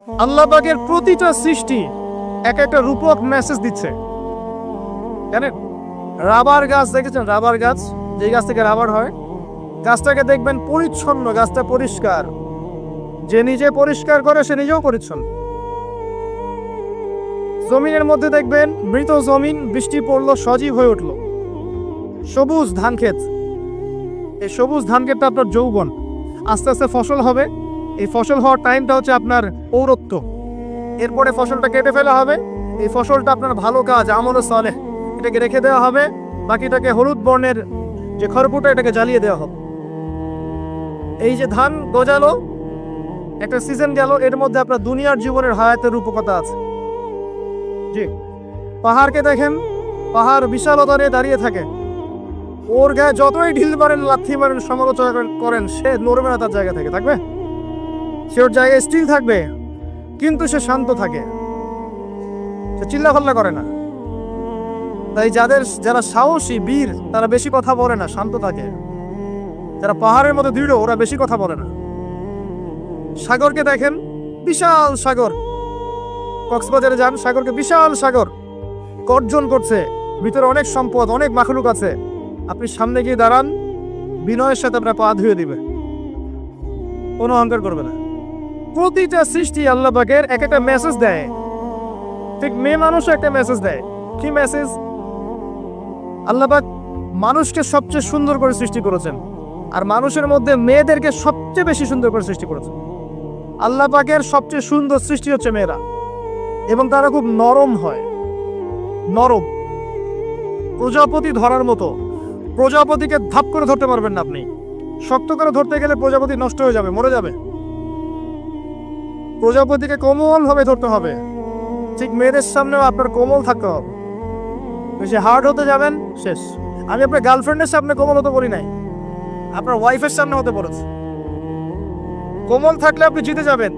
আল্লাহ পাকের প্রতিটা সৃষ্টি এক একটা রূপক মেসেজ দিচ্ছে। জানেন, রাবার গাছ দেখেছেন? রাবার গাছ, যে গাছ থেকে রাবার হয়, গাছটাকে দেখবেন পরিচ্ছন্ন, গাছটা পরিষ্কার। যে নিজে পরিষ্কার করে সে নিজেও পরিচ্ছন্ন। জমিনের মধ্যে দেখবেন মৃত জমিন, বৃষ্টি পড়লো, সজীব হয়ে উঠলো। সবুজ ধান ক্ষেত, এই সবুজ ধান ক্ষেতটা আপনার যৌবন, আস্তে আস্তে ফসল হবে। এই ফসল হওয়ার টাইমটা হচ্ছে আপনার পৌরত্ব। এরপরে ফসলটা কেটে ফেলা হবে। এই ফসলটা আপনার ভালো কাজ, আমল সালেহ, এটাকে রেখে দেওয়া হবে। বাকিটাকে হলুদ বর্ণের যে খড়কুটা, এটাকে জ্বালিয়ে দেওয়া হবে। এই যে ধান গজালো, একটা সিজন গেল, এর মধ্যে আপনার দুনিয়ার জীবনের হায়াতের রূপকথা আছে। জি, পাহাড়কে দেখেন, পাহাড় বিশালতা নিয়ে দাঁড়িয়ে থাকে। ওর গায়ে যতই ঢিল মারেন, লাথি মারেন, সমালোচনা করেন, সে নড়বে না, তার জায়গা থেকে থাকবে, সে ওর জায়গায় স্টিল থাকবে। কিন্তু সে শান্ত থাকে, সে চিল্লাফাল্লা করে না। তাই যারা সাহসী বীর, তারা বেশি কথা বলে না, শান্ত থাকে। যারা পাহাড়ের মতো দৃঢ়, ওরা বেশি কথা বলে না। সাগরকে দেখেন, বিশাল সাগর। কক্সবাজারে যান, সাগরকে বিশাল সাগর গর্জন করছে, ভিতরে অনেক সম্পদ, অনেক মাখলুক আছে। আপনি সামনে গিয়ে দাঁড়ান, বিনয়ের সাথে আপনার পা ধুয়ে দিবে, কোনো অহংকার করবে না। প্রতিটা সৃষ্টি আল্লাহ পাকের এক একটা মেসেজ দেয়। ঠিক মেয়ে মানুষও একটা মেসেজ দেয়। কি মেসেজ? আল্লাহ পাক মানুষকে সবচেয়ে সুন্দর করে সৃষ্টি করেছেন, আর মানুষের মধ্যে মেয়েদেরকে সবচেয়ে বেশি সুন্দর করে সৃষ্টি করেছেন। আল্লাহ পাকের সবচেয়ে সুন্দর সৃষ্টি হচ্ছে মেয়েরা, এবং তারা খুব নরম হয়, নরম, প্রজাপতি ধরার মতো। প্রজাপতিকে ধাপ করে ধরতে পারবেন না আপনি। শক্ত করে ধরতে গেলে প্রজাপতি নষ্ট হয়ে যাবে, মরে যাবে। প্রজাপতিকে কোমল ভাবে ধরতে হবে। ঠিক মেয়েদের সামনেও আপনার কোমল থাকতে হবে। বেশি হার্ড হতে যাবেন, শেষ। আমি আপনার গার্লফ্রেন্ডের সামনে কোমল হতে বলি নাই, আপনার ওয়াইফের সামনে হতে পড়েছে। কোমল থাকলে আপনি জিতে যাবেন।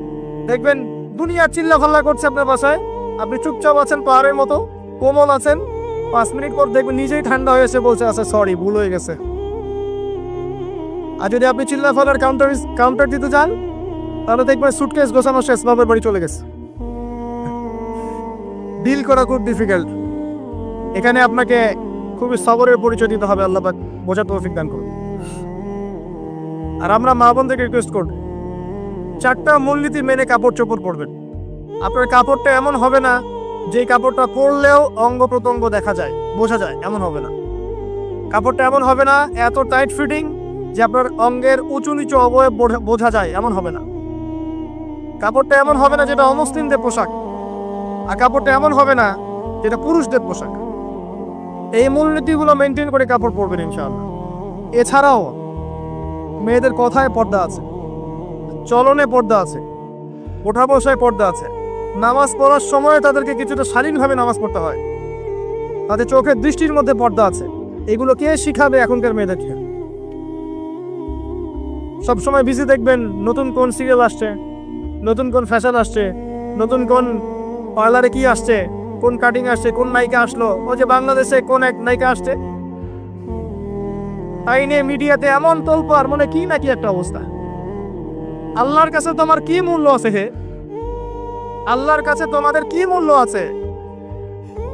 দেখবেন দুনিয়া চিল্লা ফাল্লা করছে আপনার বাসায়, আপনি চুপচাপ আছেন, পাহাড়ের মতো কোমল আছেন। 5 মিনিট পর দেখবেন নিজেই ঠান্ডা হয়ে এসে বলছে, আচ্ছা সরি, ভুল হয়ে গেছে। আর যদি আপনি চিল্লা ফাল্লার কাউন্টার দিতে যান, তাহলে দেখবেন সুটকেস গোছানো শেষ, বাবার বাড়ি চলে গেছে। ডিল করা খুব ডিফিকাল্ট। এখানে আপনাকে খুবই সবরের পরিচয় দিতে হবে। আল্লাহ পাক বোঝার তৌফিক দান করুন। আর আমরা মা বোনদেরকে রিকোয়েস্ট করব, 4টা মূলনীতি মেনে কাপড় চোপড় পরবেন। আপনার কাপড়টা এমন হবে না যে কাপড়টা পরলেও অঙ্গ প্রত্যঙ্গ দেখা যায়, বোঝা যায়, এমন হবে না। কাপড়টা এমন হবে না এত টাইট ফিটিং যে আপনার অঙ্গের উঁচু নিচু অবয়ব বোঝা যায়, এমন হবে না। কাপড়টা এমন হবে না যেটা অমুসলিমদের পোশাক, আর কাপড়টা এমন হবে না যেটা পুরুষদের পোশাক। এই মূলনীতিগুলো মেনটেন করে কাপড় পরবেন ইনশাআল্লাহ। এছাড়াও মেয়েদের কথায় পর্দা আছে, চলনে পর্দা আছে, ওঠা বসায় পর্দা আছে। নামাজ পড়ার সময় তাদেরকে কিছুটা শালীনভাবে নামাজ পড়তে হয়। তাদের চোখের দৃষ্টির মধ্যে পর্দা আছে। এগুলো কে শিখাবে এখনকার মেয়েদেরকে? সবসময় বিজি দেখবেন নতুন কোন সিরিয়াল আসছে, নতুন কোন ফ্যাশন আসছে, নতুন কোন পার্লারে কি আসছে, কোন কাটিং আসছে, কোন নায়িকা আসলো, ও যে বাংলাদেশে কোন এক নায়িকা আসছে, তাই নিয়ে মিডিয়াতে এমন তোলপাড়, মনে কি নাকি একটা অবস্থা। আল্লাহর কাছে তোমার কি মূল্য আছে? হে, আল্লাহর কাছে তোমাদের কি মূল্য আছে?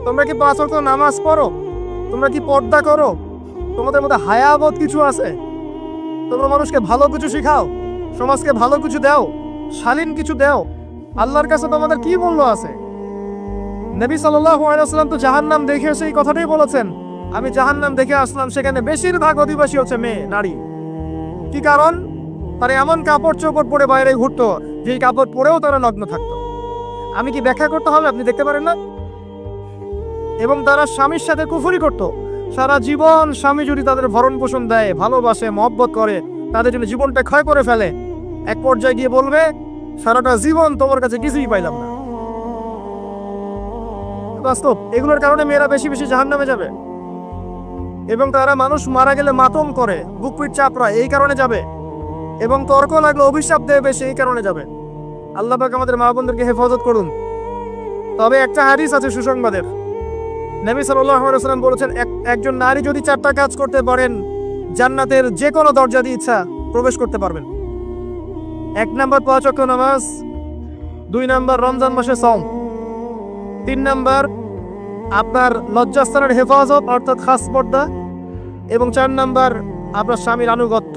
তোমরা কি 5 ওয়াক্ত নামাজ পড়ো? তোমরা কি পর্দা করো? তোমাদের মধ্যে হায়াবোধ কিছু আছে? তোমরা মানুষকে ভালো কিছু শিখাও, সমাজকে ভালো কিছু দাও, শালীন কিছু দাও। আল্লাহর কাছে তোমাদের কি মূল্য আছে? নবী সাল্লাল্লাহু আলাইহি ওয়াসাল্লাম তো জাহান্নাম দেখে এসে এই কথাটাই বলেছেন, আমি জাহান্নাম দেখে আসলাম, সেখানে বেশিরভাগ অধিবাসী হচ্ছে মেয়ে, নারী। কি কারণ? তারা এমন কাপড় চোপড় পরে বাইরে ঘুরতো, যেই কাপড় পরেও তারা নগ্ন থাকতো। আমি কি ব্যাখ্যা করতে হবে? আপনি দেখতে পারেন না? এবং তারা স্বামীর সাথে কুফরি করতো। সারা জীবন স্বামী যদি তাদের ভরণ পোষণ দেয়, ভালোবাসে, মহব্বত করে, তাদের জন্য জীবনটা ক্ষয় করে ফেলে, এক পর্যায়ে গিয়ে বলবে, সারাটা জীবন তোমার কাছে কিছুই পাইলাম না। বাস্তব। এগুলোর কারণে মেয়েরা বেশি বেশি জাহান্নামে যাবে। এবং তারা মানুষ মারা গেলে মাতম করে, বুক পিঠ চাপড়ায়, এই কারণে যাবে। এবং তর্ক লাগলে অভিশাপ দেবে, সেই কারণে যাবে। আল্লাহ পাক আমাদের মা বোনদেরকে হেফাজত করুন। তবে একটা হাদিস আছে সুসংবাদের। নবী সাল্লাল্লাহু আলাইহি ওয়াসাল্লাম বলেছেন, একজন নারী যদি 4টা কাজ করতে পারেন, জান্নাতের যে কোনো দরজা দিয়ে ইচ্ছা প্রবেশ করতে পারবেন। 1 নাম্বার 5 ওয়াক্ত নামাজ, 2 নাম্বার রমজান মাসে সওম, 3 নাম্বার আপনার লজ্জাস্থানের হেফাজত অর্থাৎ খাস পর্দা, এবং 4 নাম্বার আপনার স্বামীর আনুগত্য।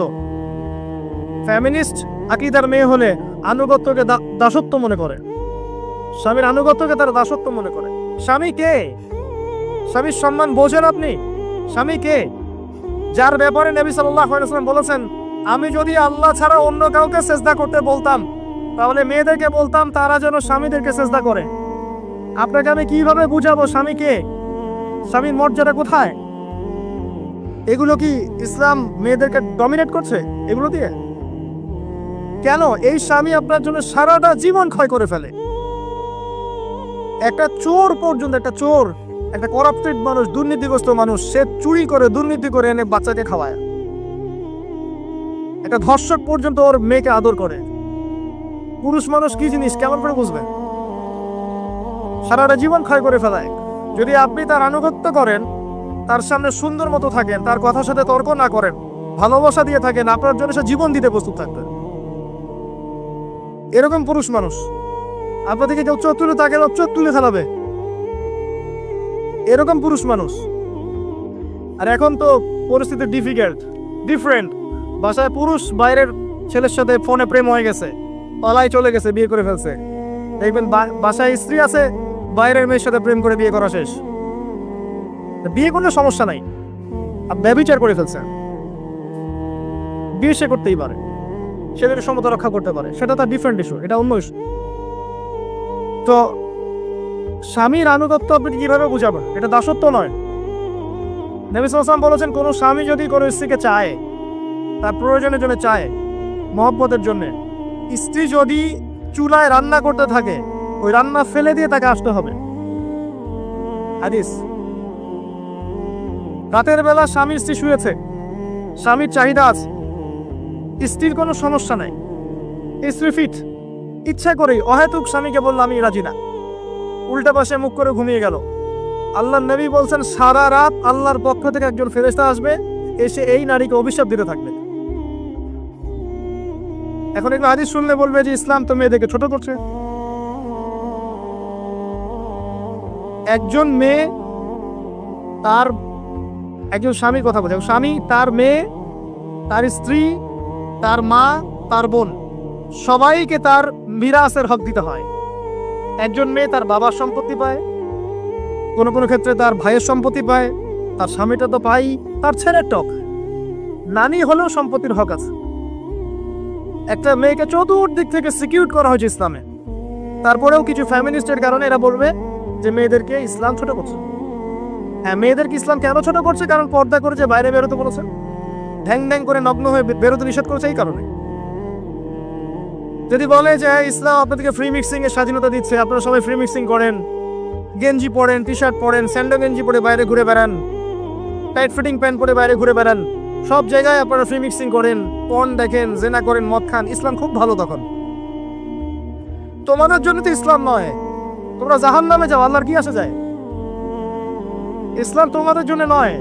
ফ্যামিনিস্ট আকীদার মেয়ে হলে আনুগত্যকে দাসত্ব মনে করে, স্বামীর আনুগত্যকে তারা দাসত্ব মনে করে। স্বামী কে? স্বামীর সম্মান বোঝেন আপনি? স্বামী কে? যার ব্যাপারে নবী সাল্লাল্লাহু আলাইহি ওয়াসাল্লাম বলেছেন, আমি যদি আল্লাহ ছাড়া অন্য কাউকে সেজদা করতে বলতাম তাহলে মেয়েদেরকে বলতাম তারা যেন স্বামীদেরকে সেজদা করে। আপনাকে আমি কিভাবে বুঝাবো স্বামী কে, স্বামীর মর্যাদা কোথায়? এগুলো কি ইসলাম মেয়েদেরকে ডমিনেট করছে এগুলো দিয়ে? কেন? এই স্বামী আপনার জন্য সারাটা জীবন ক্ষয় করে ফেলে। একটা চোর পর্যন্ত, একটা চোর, একটা করাপ্টেড মানুষ, দুর্নীতিগ্রস্ত মানুষ, সে চুরি করে দুর্নীতি করে এনে বাচ্চাকে খাওয়ায়। একটা ধর্ষক পর্যন্ত ওর মেয়েকে আদর করে। পুরুষ মানুষ কি জিনিস কেমন করে বুঝবে? সারাটা জীবন ক্ষয় করে ফেলায়। যদি আপনি তার আনুগত্য করেন, তার সামনে সুন্দর মতো থাকেন, তার কথার সাথে তর্ক না করেন, ভালোবাসা দিয়ে থাকেন, আপনার জন্য সে জীবন দিতে প্রস্তুত থাকবে। এরকম পুরুষ মানুষ আপনাদেরকে কেউ চোখ তুলে তাকে চোখ তুলে ফেলাবে, এরকম পুরুষ মানুষ। আর এখন তো পরিস্থিতি ডিফারেন্ট। বাসায় পুরুষ বাইরের ছেলের সাথে ফোনে প্রেম হয়ে গেছে, পালাই চলে গেছে, বিয়ে করে ফেলছে। দেখবেন বাসায় স্ত্রী আছে, বাইরের মেয়ের সাথে প্রেম করে বিয়ে করা শেষ। বিয়ে করলে সমস্যা নাই, ব্যভিচার করে ফেলছে, বিয়ে সে করতেই পারে, সেদের সমতা রক্ষা করতে পারে, সেটা তার ডিফারেন্ট ইস্যু, এটা অন্য ইস্যু। তো স্বামীর আনুগত্য আপনি কিভাবে বুঝাবেন? এটা দাসত্ব নয়। নবী সাল্লাল্লাহু আলাইহি ওয়াসাল্লাম বলেছেন, কোনো স্বামী যদি কোনো স্ত্রীকে চায়, তার প্রয়োজনের জন্য চায়, মহব্বতের জন্য, স্ত্রী যদি চুলায় রান্না করতে থাকে, ওই রান্না ফেলে দিয়ে তাকে আসতে হবে। হাদিস। রাতের বেলা স্বামী স্ত্রী শুয়েছে, স্বামীর চাহিদা আছে, স্ত্রীর কোনো সমস্যা নাই, স্ত্রী ফিট, ইচ্ছা করেই অহেতুক স্বামীকে বলল আমি রাজি না, উল্টা পাশে মুখ করে ঘুমিয়ে গেল। আল্লাহর নবী বলছেন সারা রাত আল্লাহর পক্ষ থেকে একজন ফেরেশতা আসবে, এসে এই নারীকে অভিশাপ দিতে থাকবে। এখন একটু হাদিস শুনলে বলবে যে ইসলাম তো মেয়েদেরকে ছোট করছে। একজন মেয়ে তার একজন স্বামীর কথা বলছে, স্বামী তার মেয়ে, তার স্ত্রী, তার মা, তার বোন, সবাইকে তার মিরাসের হক দিতে হয়। একজন মেয়ে তার বাবার সম্পত্তি পায়, কোনো কোনো ক্ষেত্রে তার ভাইয়ের সম্পত্তি পায়, তার স্বামীটা তো পাই, তার ছেলের টক, নানি হলেও সম্পত্তির হক আছে। একটা মেয়েকে চতুর্দিক থেকে সিকিউর করা হয়েছে ইসলামে। তারপরেও কিছু ফ্যামিনিস্টের কারণে এরা বলবে যে মেয়েদেরকে ইসলাম ছোট করছে। হ্যাঁ, মেয়েদেরকে ইসলাম কেন ছোট করছে? কারণ পর্দা করে যে বাইরে বেরোতে বলেছে, ঢ্যাং ঢ্যাং করে নগ্ন হয়ে বেরোতে নিষেধ করেছে, এই কারণে। যদি বলে যে ইসলাম আপনাদেরকে ফ্রি মিক্সিং এর স্বাধীনতা দিচ্ছে, আপনারা সবাই ফ্রি মিক্সিং করেন, গেঞ্জি পরেন, টি শার্ট পরেন, স্যান্ডো গেঞ্জি পরে বাইরে ঘুরে বেড়ান, টাইট ফিটিং প্যান্ট পরে বাইরে ঘুরে বেড়ান, সব জায়গায় আপনারা ফ্রি মিক্সিং করেন, পর্ন দেখেন, জেনা করেন, মদ খান, ইসলাম খুব ভালো। তখন তোমাদের জন্য তো ইসলাম নয়, তোমরা জাহান্নামে যাও, আল্লাহর কি আসে যায়? ইসলাম তোমাদের জন্য নয়,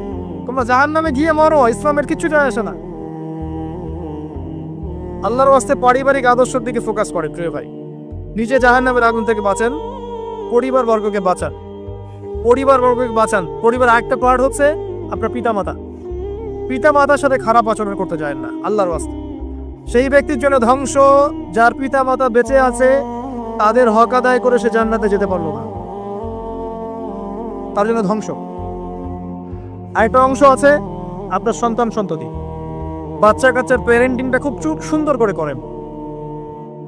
তোমরা জাহান্নামে গিয়ে মরো, ইসলামের কিছু যায় আসে না। আল্লাহর ওয়াস্তে পারিবারিক আদর্শের দিকে ফোকাস করে প্রিয় ভাই। নিজে জাহান্নামের আগুন থেকে বাঁচেন, পরিবার বর্গকে বাঁচান, পরিবার একটা পার্ট হচ্ছে আপনার পিতামাতার সাথে খারাপ আচরণ করতে যায় না আল্লাহর ওয়াস্তে। সেই ব্যক্তির জন্য ধ্বংস যার পিতামাতা বেঁচে আছে, তাদের হক আদায় করে সে জান্নাতে যেতে পারলো না, তার জন্য ধ্বংস। আরেকটা অংশ আছে আপনার সন্তান সন্ততি, বাচ্চা কাচ্চার প্যারেন্টিংটা খুব সুন্দর করে করেন।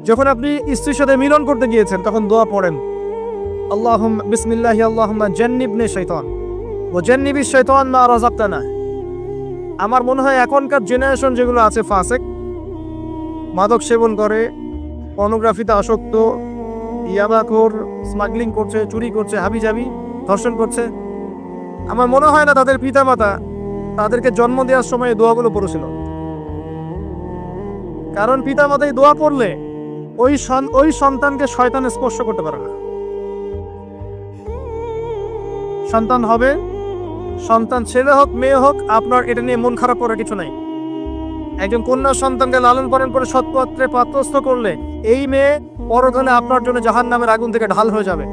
যখন আপনি স্ত্রীর সাথে মিলন করতে গিয়েছেন তখন দোয়া পড়েন, আল্লাহুম্মা বিসমিল্লাহি আল্লাহুম্মা জান্নিবনি শাইতান ওয়া জান্নিবিশ শাইতান মা রাযাকতানা। আমার মনে হয় এখনকার জেনারেশন যেগুলো আছে ফাসেক, মাদক সেবন করে, পর্নোগ্রাফিতে আসক্ত, ইয়াবাখোর, স্মাগলিং করছে, চুরি করছে, হাবিজাবি, ধর্ষণ করছে, আমার মনে হয় না তাদের পিতামাতা তাদেরকে জন্ম দেওয়ার সময় দোয়াগুলো পড়েছিল। কারণ পিতামাতা এই দোয়া পড়লে ওই সন্তানকে শয়তান স্পর্শ করতে পারে না। সন্তান হবে, সন্তান ছেলে হোক মেয়ে হোক, আপনার এটা নিয়ে মন খারাপ করার কিছু নাই। একজন কন্যা সন্তানকে লালন পালন করে সৎপাত্রে পাত্রস্থ করলে এই মেয়ে পরকালে আপনার জন্য জাহান্নামের আগুন থেকে ঢাল হয়ে যাবে।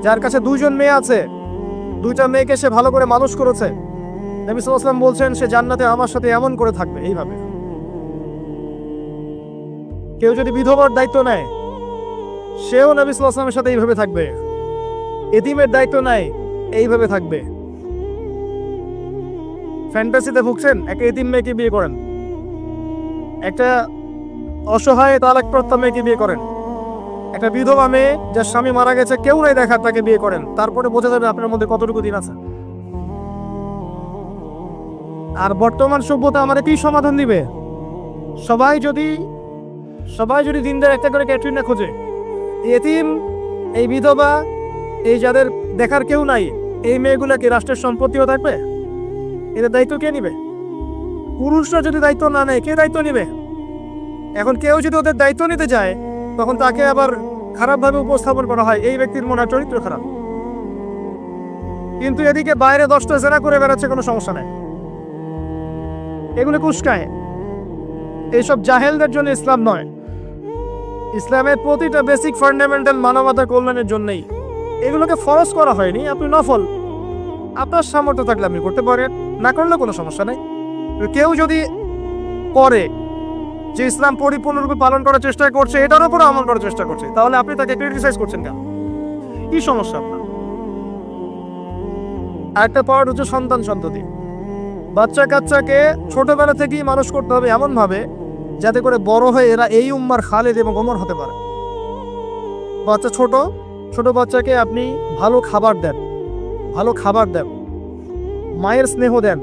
যার কাছে দুইজন মেয়ে আছে, দুইটা মেয়েকে সে ভালো করে মানুষ করেছে, নবী সাল্লাল্লাহু আলাইহি ওয়াসাল্লাম বলছেন সে জান্নাতে আমার সাথে এমন করে থাকবে এইভাবে। কেউ যদি বিধবার দায়িত্ব নেয়, সেও নবী সাল্লাল্লাহু আলাইহি ওয়াসাল্লামের সাথে এইভাবে থাকবে। এতিমের দায়িত্ব নেয়, এইভাবে থাকবে। ফ্যান্টাসিতে ভুগছেন, একটা এতিম মেয়েকে বিয়ে করেন, একটা অসহায় তালাকপ্রাপ্ত মেয়েকে বিয়ে করেন, একটা বিধবা মেয়ে যার স্বামী মারা গেছে, কেউ নাই দেখার, তাকে বিয়ে করেন, তারপরে বোঝা যাবে আপনার মধ্যে কতটুকু দিন আছে। আর বর্তমান সভ্যতা আমাদের কি সমাধান দিবে? সবাই যদি দিনদের একটা করে ক্যাটরিনা খোঁজে, এতিম, এই বিধবা, এই যাদের দেখার কেউ নাই, এই মেয়েগুলা কি রাষ্ট্রের সম্পত্তিও থাকবে? এদের দায়িত্ব কে নিবে? পুরুষরা যদি দায়িত্ব না নেয়, কে দায়িত্ব নিবে? এখন কেউ যদি ওদের দায়িত্ব নিতে যায়, তখন তাকে আবার খারাপভাবে উপস্থাপন করা হয়, এই ব্যক্তির মনে চরিত্র খারাপ। কিন্তু এদিকে বাইরে 10টা জেনা করে বেড়াচ্ছে, কোনো সমস্যা নাই, এগুলো কুস্কায়। এইসব জাহেলদের জন্য ইসলাম নয়। ইসলামের প্রতিটা বেসিক ফান্ডামেন্টাল মানবতা কল্যাণের জন্যই। এগুলোকে ফরজ করা হয়নি, আপনি নফল, আপনার সামর্থ্য থাকলে আপনি করতে পারেন, না করলে কোনো সমস্যা নেই। কেউ যদি করে যে ইসলাম পরিপূর্ণরূপে পালন করার চেষ্টা করছে, এটার উপরে আমল করার চেষ্টা করছে, তাহলে আপনি তাকে ক্রিটিসাইজ করছেন কেন? কি সমস্যা আপনার? একটা পাওয়ার হচ্ছে সন্তান সন্ততি। বাচ্চা কাচ্চাকে ছোটবেলা থেকেই মানুষ করতে হবে এমন ভাবে যাতে করে বড় হয়ে এরা এই উম্মার খালেদ এবং ওমর হতে পারে। বাচ্চা ছোট বাচ্চাকে আপনি ভালো খাবার দেন, মায়ের স্নেহ দেন,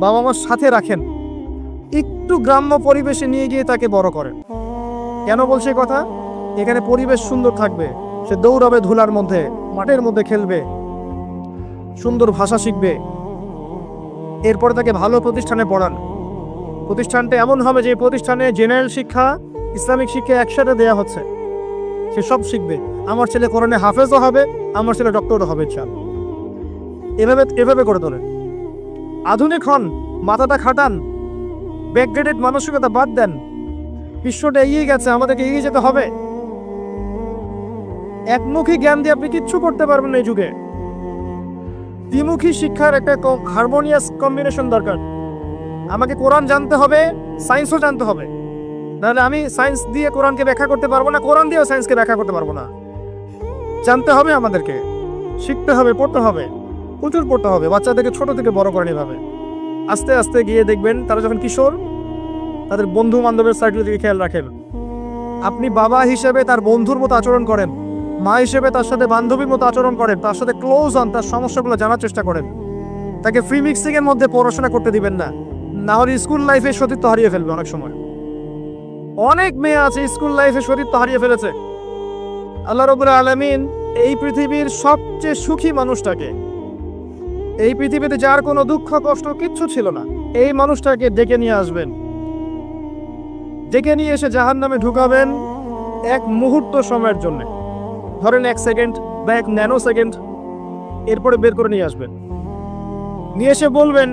বাবা মার সাথে রাখেন, একটু গ্রাম্য পরিবেশে নিয়ে গিয়ে তাকে বড় করেন। কেন বলছে কথা? এখানে পরিবেশ সুন্দর থাকবে, সে দৌড়াবে ধুলার মধ্যে, মাঠের মধ্যে খেলবে, সুন্দর ভাষা শিখবে। এরপরে তাকে ভালো প্রতিষ্ঠানে পড়ান। প্রতিষ্ঠানটা এমন হবে যে প্রতিষ্ঠানে জেনারেল শিক্ষা, ইসলামিক শিক্ষা একসাথে দেয়া হচ্ছে, সে সব শিখবে। আমার ছেলে কোরআনে হাফেজও হবে, আমার ছেলে ডক্টরও হবে, ইনশাআল্লাহ। এভাবে করে তোলেন। আধুনিক হন, মাথাটা খাটান, ব্যাকগ্রেডেড মানসিকতা বাদ দেন। বিশ্বটা এগিয়ে গেছে, আমাদেরকে এগিয়ে যেতে হবে। একমুখী জ্ঞান দিয়ে আপনি কিচ্ছু করতে পারবেন না এই যুগে। দ্বিমুখী শিক্ষার একটা হারমোনিয়াস কম্বিনেশন দরকার। আমাকে কোরআন জানতে হবে, সায়েন্সও জানতে হবে, নাহলে আমি সায়েন্স দিয়ে কোরআনকে ব্যাখ্যা করতে পারবো না, কোরআন দিয়েও সায়েন্সকে ব্যাখ্যা করতে পারবো না। জানতে হবে, আমাদেরকে শিখতে হবে, পড়তে হবে, প্রচুর পড়তে হবে। বাচ্চাদেরকে ছোট থেকে বড় করেন এভাবে। আস্তে আস্তে গিয়ে দেখবেন তারা যখন কিশোর, তাদের বন্ধু বান্ধবের সার্কেলের দিকে খেয়াল রাখেন। আপনি বাবা হিসেবে তার বন্ধুর মতো আচরণ করেন, মা হিসেবে তার সাথে বান্ধবীর মতো আচরণ করেন, তার সাথে ক্লোজ হন, তার সমস্যাগুলো জানার চেষ্টা করেন। তাকে ফ্রি মিক্সিং এর মধ্যে পড়াশোনা করতে দিবেন না, না হলে স্কুল লাইফে সতীত্ব হারিয়ে ফেলবে। অনেক সময় অনেক মেয়ে আছে স্কুল লাইফে সতীত্ব হারিয়ে ফেলেছে। আল্লাহ রাব্বুল আলামিন এই পৃথিবীর সবচেয়ে সুখী মানুষটাকে, এই পৃথিবীতে যার কোনো দুঃখ কষ্ট কিচ্ছু ছিল না, এই মানুষটাকে ডেকে নিয়ে আসবেন, ডেকে নিয়ে এসে জাহান্নামে ঢুকাবেন এক মুহূর্ত সময়ের জন্য, ধরেন 1 সেকেন্ড বা 1 ন্যানো সেকেন্ড। এরপরে বের করে নিয়ে আসবেন, নিয়ে এসে বলবেন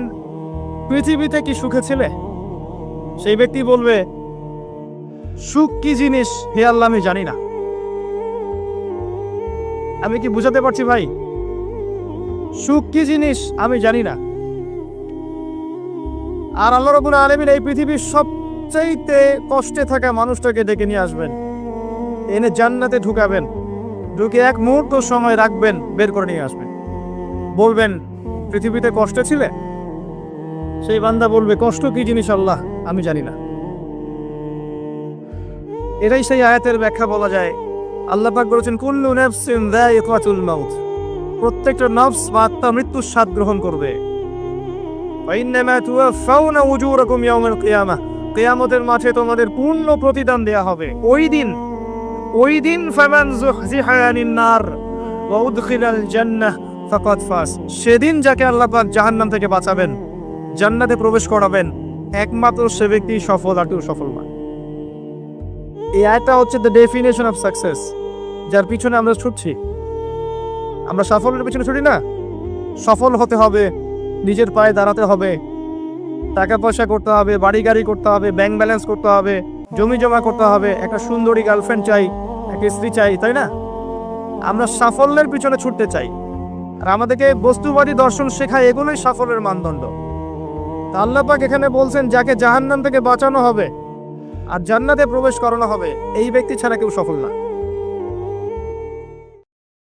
পৃথিবীতে কি সুখে ছিলে? সেই ব্যক্তি বলবে সুখ কি জিনিস হে আল্লাহ আমি জানি না। আমি কি বুঝাতে পারছি ভাই? সুখ কি জিনিস আমি জানি না। আর আল্লাহ রাব্বুল আলামিন এই পৃথিবীর সবচাইতে কষ্টে থাকা মানুষটাকে ডেকে নিয়ে আসবেন, এনে জান্নাতে ঢুকাবেন, ঢুকে 1 মুহূর্ত সময় রাখবেন, বের করে নিয়ে আসবেন। বলবেন পৃথিবীতে কষ্টে ছিলে? সেই বান্দা বলবে কষ্ট কি জিনিস আল্লাহ আমি জানি না। এটাই সেই আয়াতের ব্যাখ্যা বলা যায়। আল্লাহ পাক বলেছেন কুল্লু নাফসিন যায়িকাতুল মাউত, প্রত্যেকটা নফস বা আত্মা মৃত্যুর স্বাদ গ্রহণ করবে। ওয়া ইন্নামা তুওয়াফাউনা উজুরাকুম ইয়াউমাল কিয়ামাহ, কিয়ামতের মাঠে তোমাদের পূর্ণ প্রতিদান দেয়া হবে। ওই দিন ফামান যুহজিহা আনিন নার ওয়া উদখিলাল জান্নাহ ফাকাদ ফাজ, সেদিন যাকে আল্লাহ পাক জাহান্নাম থেকে বাঁচাবেন, জান্নাতে প্রবেশ করাবেন, একমাত্র সে ব্যক্তি সফল, আর কেউ সফল না। এই আয়াতটা হচ্ছে দ্য ডেফিনেশন অফ সাকসেস, যার পিছনে আমরা ছুটছি। আমরা সাফল্যের পিছনে ছুটি না, সফল হতে হবে, নিজের পায়ে দাঁড়াতে হবে, টাকা পয়সা করতে হবে, বাড়ি গাড়ি করতে হবে, ব্যাংক ব্যালেন্স করতে হবে, জমি জমা করতে হবে, একটা সুন্দরী গার্লফ্রেন্ড চাই, একটা স্ত্রী চাই, তাই না? আমরা সাফল্যের পিছনে ছুটতে চাই, আর আমাদেরকে বস্তুবাদী দর্শন শেখায়, এগুলোই সাফল্যের মানদণ্ড। তা আল্লাহ পাক এখানে বলছেন, যাকে জাহান্নাম থেকে বাঁচানো হবে আর জান্নাতে প্রবেশ করানো হবে, এই ব্যক্তি ছাড়া কেউ সফল না।